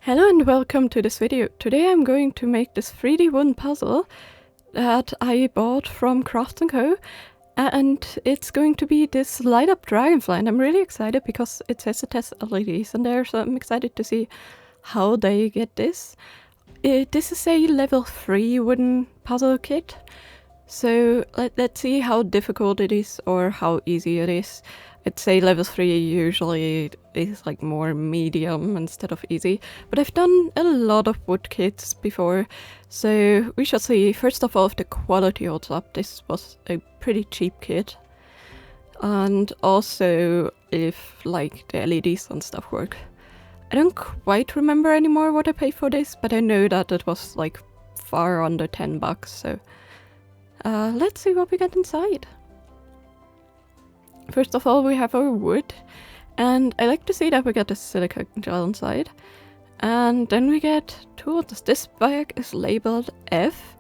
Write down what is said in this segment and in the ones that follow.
Hello and welcome to this video. Today I'm going to make this 3D wooden puzzle that I bought from Crafts & Co. And it's going to be this light up dragonfly, and I'm really excited because it says it has LEDs in there, so I'm excited to see how they get this. This is a level 3 wooden puzzle kit, so let's see how difficult it is or how easy it is. I'd say level 3 usually is like more medium instead of easy, but I've done a lot of wood kits before, so we shall see. First of all, if the quality holds up. This was a pretty cheap kit, and also if like the LEDs and stuff work. I don't quite remember anymore what I paid for this, but I know that it was like far under $10, so let's see what we get inside. First of all, we have our wood, and I like to see that we get the silica gel inside. And then we get tools. This bag is labeled F,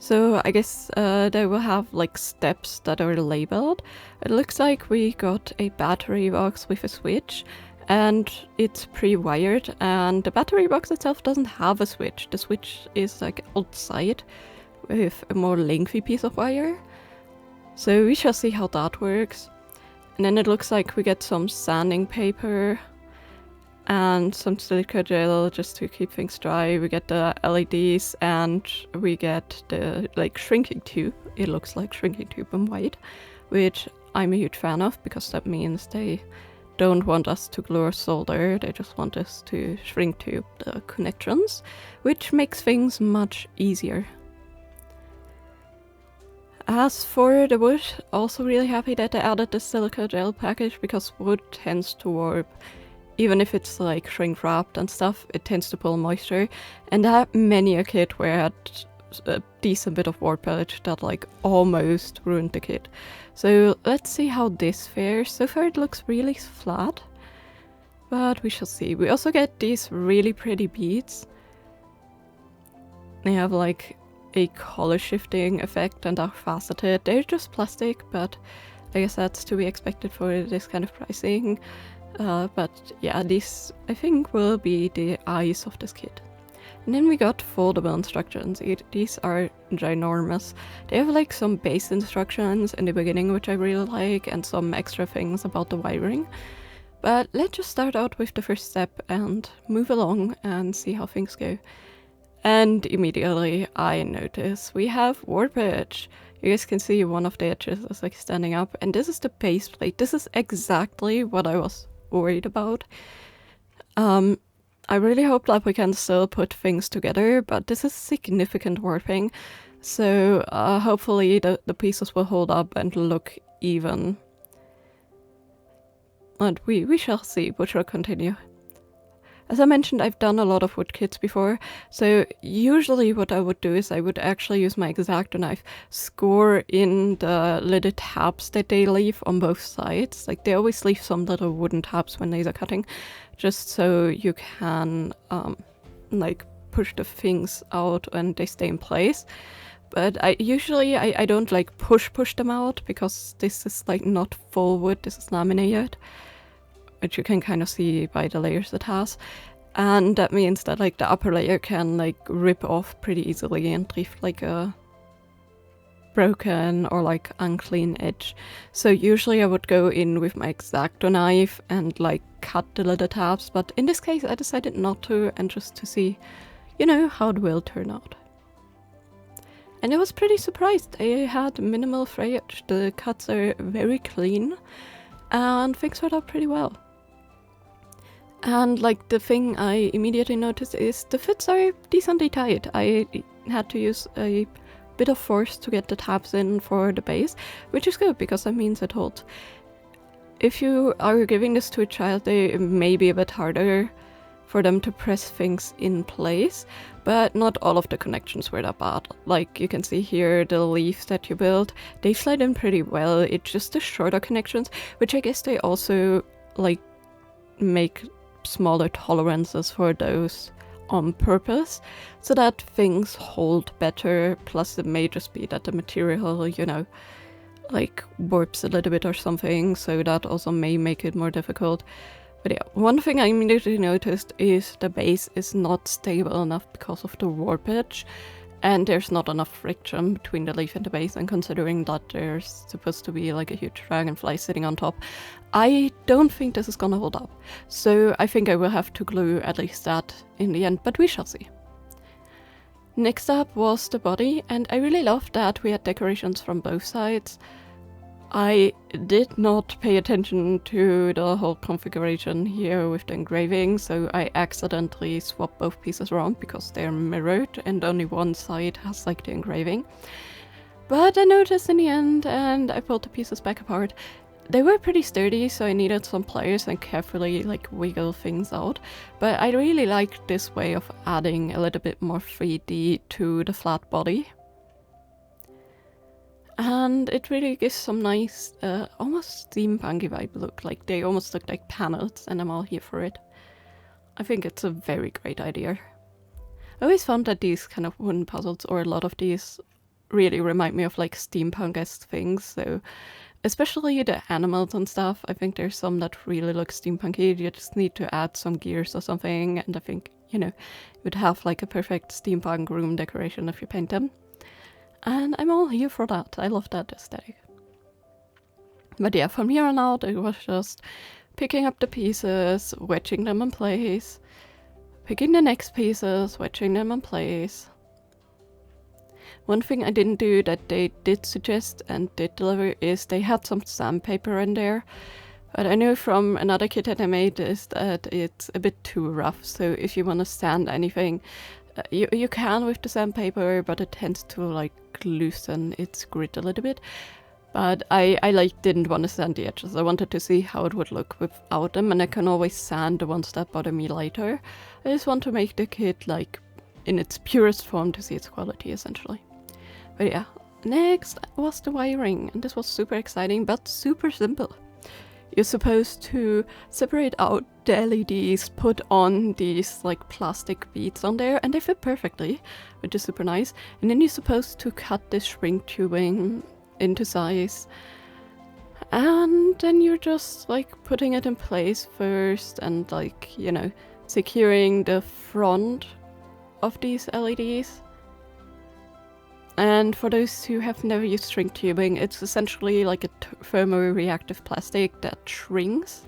so I guess they will have like steps that are labeled. It looks like we got a battery box with a switch, and it's pre-wired, and the battery box itself doesn't have a switch. The switch is like outside with a more lengthy piece of wire, so we shall see how that works. And then it looks like we get some sanding paper and some silica gel just to keep things dry. We get the LEDs and we get the like shrinking tube. It looks like shrinking tube in white, which I'm a huge fan of because that means they don't want us to glue or solder. They just want us to shrink tube the connections, which makes things much easier. As for the wood, also really happy that they added the silica gel package because wood tends to warp. Even if it's like shrink wrapped and stuff, it tends to pull moisture. And I had many a kit where I had a decent bit of warpage that like almost ruined the kit. So let's see how this fares. So far it looks really flat, but we shall see. We also get these really pretty beads. They have like a color shifting effect and are faceted. They're just plastic, but I guess that's to be expected for this kind of pricing. But yeah, these I think will be the eyes of this kit. And then we got foldable instructions. These are ginormous. They have like some base instructions in the beginning, which I really like, and some extra things about the wiring. But let's just start out with the first step and move along and see how things go. And immediately I notice we have warpage. You guys can see one of the edges is like standing up, and this is the base plate. This is exactly what I was worried about. I really hope that we can still put things together, but this is significant warping. So hopefully the pieces will hold up and look even. And we shall see, we shall continue. As I mentioned, I've done a lot of wood kits before, so usually what I would do is I would actually use my X-Acto knife, score in the little tabs that they leave on both sides. Like they always leave some little wooden tabs when laser cutting, just so you can like push the things out and they stay in place. But I usually don't like push them out because this is like not full wood, this is laminated, which you can kind of see by the layers it has. And that means that like the upper layer can like rip off pretty easily and leave like a broken or like unclean edge. So usually I would go in with my X-Acto knife and like cut the little tabs, but in this case I decided not to, and just to see, you know, how it will turn out. And I was pretty surprised. I had minimal frayage. The cuts are very clean and things turned out pretty well. And like the thing I immediately noticed is the fits are decently tight. I had to use a bit of force to get the tabs in for the base, which is good because that means it holds. If you are giving this to a child, it may be a bit harder for them to press things in place, but not all of the connections were that bad. Like you can see here, the leaves that you build, they slide in pretty well. It's just the shorter connections, which I guess they also like make smaller tolerances for those on purpose, so that things hold better. Plus it may just be that the material, you know, like warps a little bit or something, so that also may make it more difficult. But yeah, one thing I immediately noticed is the base is not stable enough because of the warpage, and there's not enough friction between the leaf and the base, and considering that there's supposed to be like a huge dragonfly sitting on top, I don't think this is gonna hold up. So I think I will have to glue at least that in the end, but we shall see. Next up was the body, and I really loved that we had decorations from both sides. I did not pay attention to the whole configuration here with the engraving, so I accidentally swapped both pieces around because they're mirrored and only one side has like the engraving. But I noticed in the end, and I pulled the pieces back apart. They were pretty sturdy, so I needed some pliers and carefully like wiggle things out. But I really liked this way of adding a little bit more 3D to the flat body. And it really gives some nice, almost steampunky vibe look. Like they almost look like panels, and I'm all here for it. I think it's a very great idea. I always found that these kind of wooden puzzles, or a lot of these, really remind me of like steampunk-esque things. So especially the animals and stuff, I think there's some that really look steampunky. You just need to add some gears or something, and I think, you know, you would have like a perfect steampunk room decoration if you paint them. And I'm all here for that. I love that aesthetic. But yeah, from here on out, it was just picking up the pieces, wedging them in place, picking the next pieces, wedging them in place. One thing I didn't do that they did suggest and did deliver is they had some sandpaper in there. But I know from another kit that I made is that it's a bit too rough. So if you want to sand anything, you can with the sandpaper, but it tends to like loosen its grit a little bit. But I like didn't want to sand the edges. I wanted to see how it would look without them, and I can always sand the ones that bother me later. I just want to make the kit like in its purest form to see its quality essentially. But yeah, next was the wiring, and this was super exciting but super simple. You're supposed to separate out the LEDs, put on these like plastic beads on there, and they fit perfectly, which is super nice. And then you're supposed to cut the shrink tubing into size, and then you're just like putting it in place first and like, you know, securing the front of these LEDs. And for those who have never used shrink tubing, it's essentially like a thermoreactive plastic that shrinks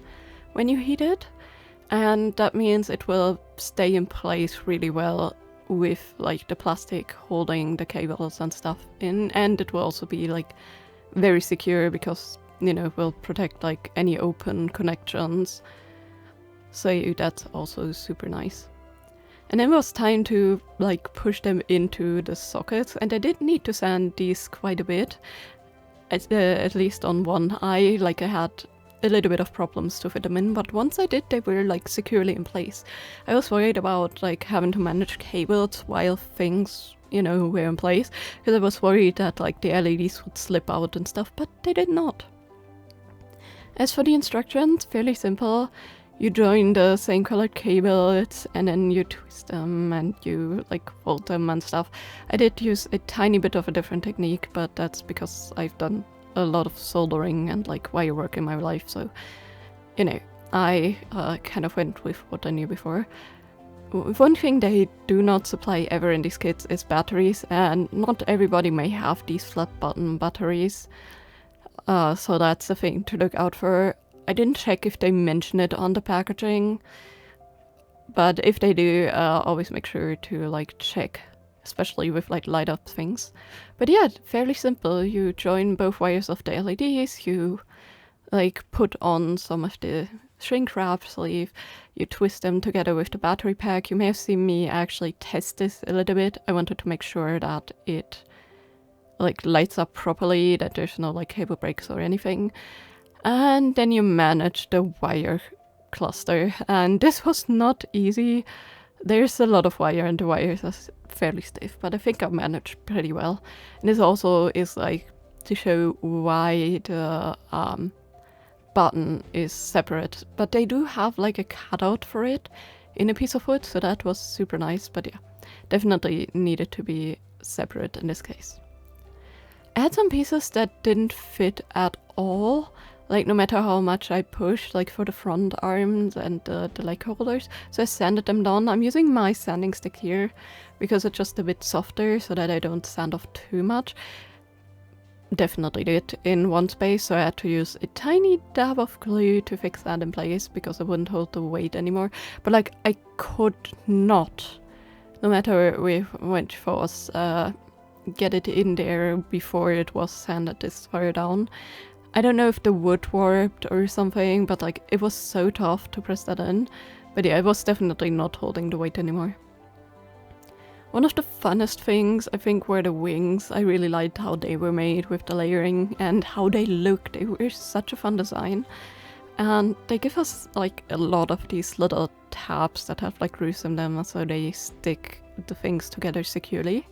when you heat it. And that means it will stay in place really well with like the plastic holding the cables and stuff in. And it will also be like very secure because, you know, it will protect like any open connections. So that's also super nice. And then it was time to like push them into the sockets, and I did need to sand these quite a bit, at least on one eye. Like I had a little bit of problems to fit them in, but once I did, they were like securely in place. I was worried about like having to manage cables while things, you know, were in place, because I was worried that like the LEDs would slip out and stuff, but they did not. As for the instructions, fairly simple. You join the same colored cables and then you twist them and you like fold them and stuff. I did use a tiny bit of a different technique, but that's because I've done a lot of soldering and like wire work in my life, so, you know, I kind of went with what I knew before. One thing they do not supply ever in these kits is batteries, and not everybody may have these flat button batteries, so that's a thing to look out for. I didn't check if they mention it on the packaging, but if they do, always make sure to like check, especially with like light up things. But yeah, fairly simple. You join both wires of the LEDs, you like put on some of the shrink wrap sleeve, you twist them together with the battery pack. You may have seen me actually test this a little bit. I wanted to make sure that it like lights up properly, that there's no like cable breaks or anything. And then you manage the wire cluster, and this was not easy. There's a lot of wire and the wires are fairly stiff, but I think I managed pretty well. And this also is like to show why the button is separate, but they do have like a cutout for it in a piece of wood, so that was super nice. But yeah, definitely needed to be separate in this case. I had some pieces that didn't fit at all. like no matter how much I push, like for the front arms and the leg holders. So I sanded them down. I'm using my sanding stick here because it's just a bit softer so that I don't sand off too much. Definitely did in one space, so I had to use a tiny dab of glue to fix that in place because I wouldn't hold the weight anymore. But like I could not, no matter with which force, get it in there before it was sanded this far down. I don't know if the wood warped or something, but like it was so tough to press that in. But yeah, I was definitely not holding the weight anymore. One of the funnest things, I think, were the wings. I really liked how they were made with the layering and how they looked. They were such a fun design. And they give us like a lot of these little tabs that have like grooves in them so they stick the things together securely.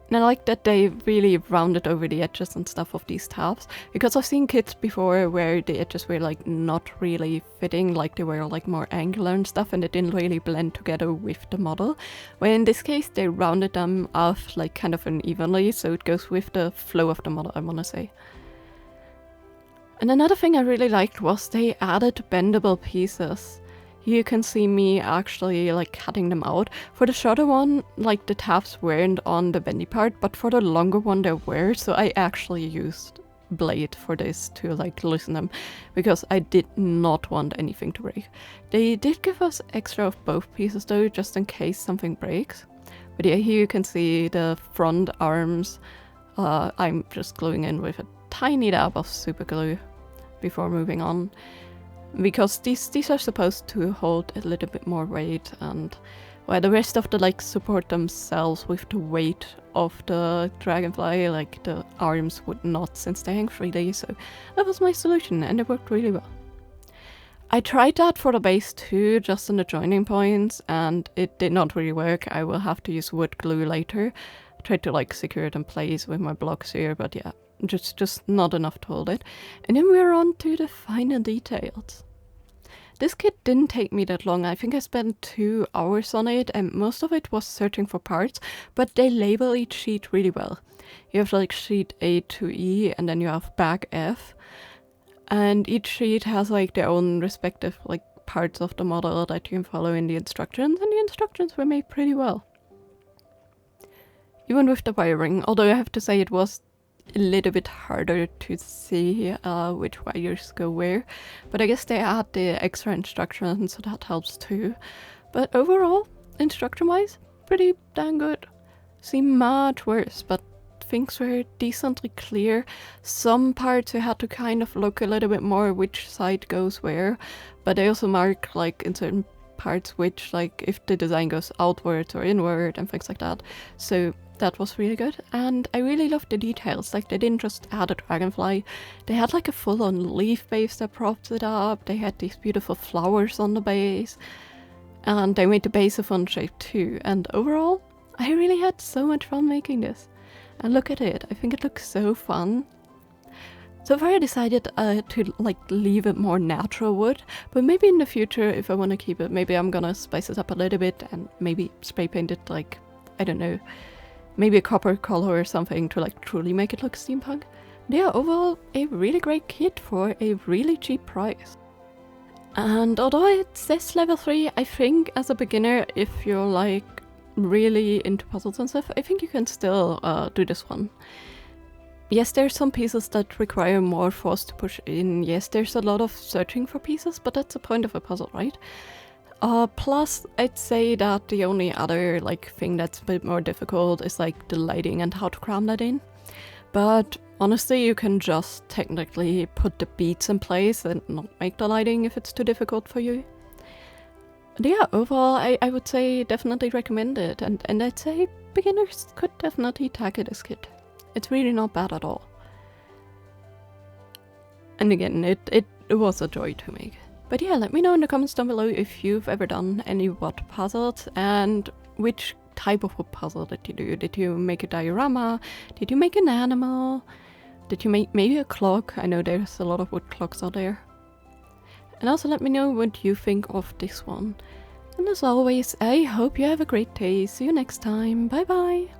And I like that they really rounded over the edges and stuff of these tabs, because I've seen kits before where the edges were like not really fitting, like they were like more angular and stuff, and it didn't really blend together with the model. Where in this case they rounded them off like kind of unevenly, so it goes with the flow of the model, I wanna say. And another thing I really liked was they added bendable pieces. You can see me actually like cutting them out. For the shorter one, like the tabs weren't on the bendy part, but for the longer one there were, so I actually used blade for this to like loosen them, because I did not want anything to break. They did give us extra of both pieces though, just in case something breaks. But yeah, here you can see the front arms. I'm just gluing in with a tiny dab of super glue before moving on, because these are supposed to hold a little bit more weight, and while the rest of the legs support themselves with the weight of the Dragonfly, like the arms would not, since they hang freely. So that was my solution and it worked really well. I tried that for the base too, just in the joining points, and it did not really work. I will have to use wood glue later. I tried to like secure it in place with my blocks here, but yeah, just not enough to hold it. And then we're on to the final details. This kit didn't take me that long. I think I spent 2 hours on it, and most of it was searching for parts, but they label each sheet really well. You have like sheet A to E, and then you have bag F, and each sheet has like their own respective like parts of the model that you can follow in the instructions, and the instructions were made pretty well. Even with the wiring, although I have to say it was a little bit harder to see which wires go where, but I guess they add the extra instructions, so that helps too. But overall, instruction wise, pretty dang good. Seemed much worse, but things were decently clear. Some parts you had to kind of look a little bit more which side goes where, but they also mark like in certain parts which, like if the design goes outwards or inward and things like that. So that was really good, and I really loved the details. Like they didn't just add a dragonfly, they had like a full-on leaf base that propped it up. They had these beautiful flowers on the base, and they made the base a fun shape too. And overall, I really had so much fun making this. And look at it, I think it looks so fun. So far I decided to like leave it more natural wood, but maybe in the future, if I want to keep it, maybe I'm gonna spice it up a little bit and maybe spray paint it like, I don't know, maybe a copper color or something to like truly make it look steampunk. But yeah, overall a really great kit for a really cheap price. And although it says level 3, I think as a beginner, if you're like really into puzzles and stuff, I think you can still do this one. Yes, there's some pieces that require more force to push in. Yes, there's a lot of searching for pieces, but that's the point of a puzzle, right? Plus, I'd say that the only other like thing that's a bit more difficult is like the lighting and how to cram that in. But honestly, you can just technically put the beats in place and not make the lighting if it's too difficult for you. And yeah, overall, I would say definitely recommend it, and I'd say beginners could definitely tackle this kit. It's really not bad at all. And again, it was a joy to make. But yeah, let me know in the comments down below if you've ever done any wood puzzles, and which type of wood puzzle did you do? Did you make a diorama? Did you make an animal? Did you make maybe a clock? I know there's a lot of wood clocks out there. And also let me know what you think of this one. And as always, I hope you have a great day. See you next time. Bye bye!